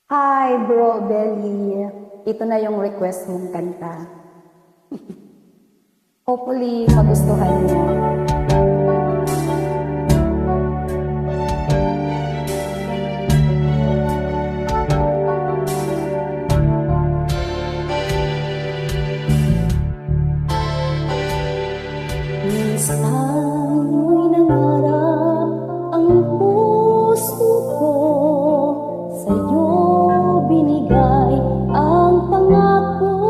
Hi, Bro Belly. Ito na yung request mong kanta. Hopefully, magustuhan mo. Minsan mo'y nangarap ang puso ko, sa'yo binigay ang pangakong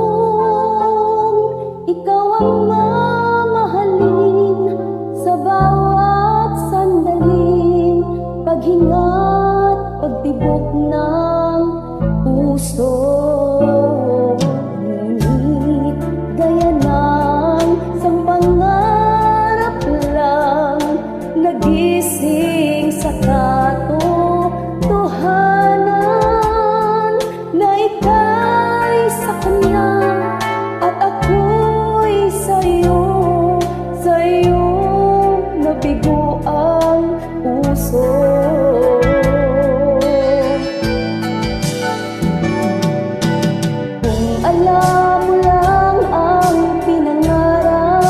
ikaw ang mamahalin sa bawat sandaling paghinga't pagtibok ng puso. Ngunit gaya ng isang pangarap lang, nagising sa katotohanan na ika'y sa kanya at ako'y sa'yo, sa'yo nabigo ang puso. Kung alam mo lang ang pinangarap,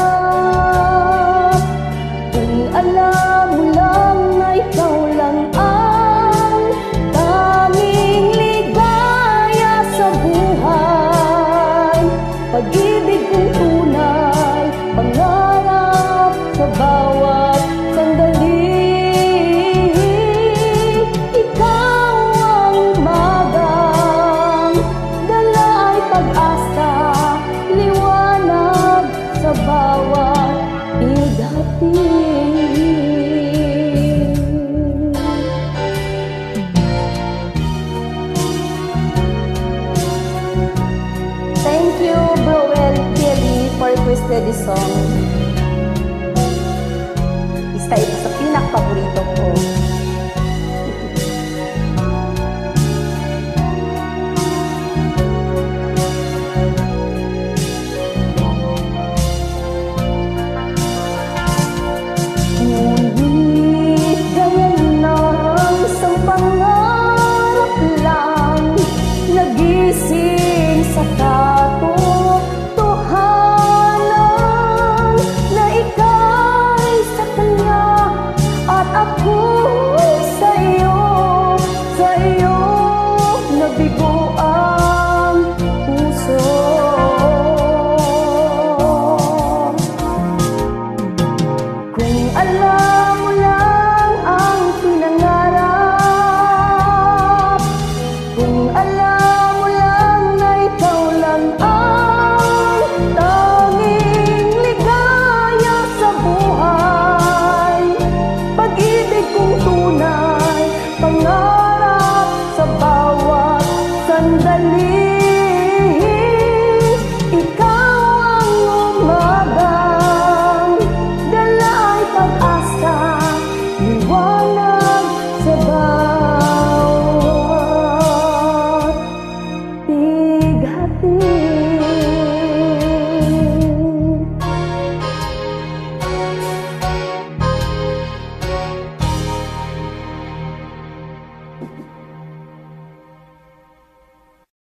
kung alam mo lang na ikaw lang ang tanging ligaya sa buhay, pag-ibig kong tunay, pangarap sa bawat sandali. Ikaw ang umagang dala ay pag-asa, liwanag sa bawat bigati. Thank you, Bro Belly, for requested this song. Isa ito sa pinaka-paborito ko. Ngunit gaya ng isang pangarap lang, nagising sa katotohanan na ika'y sa kanya at ako'y sa'yo, sa'yo nabigo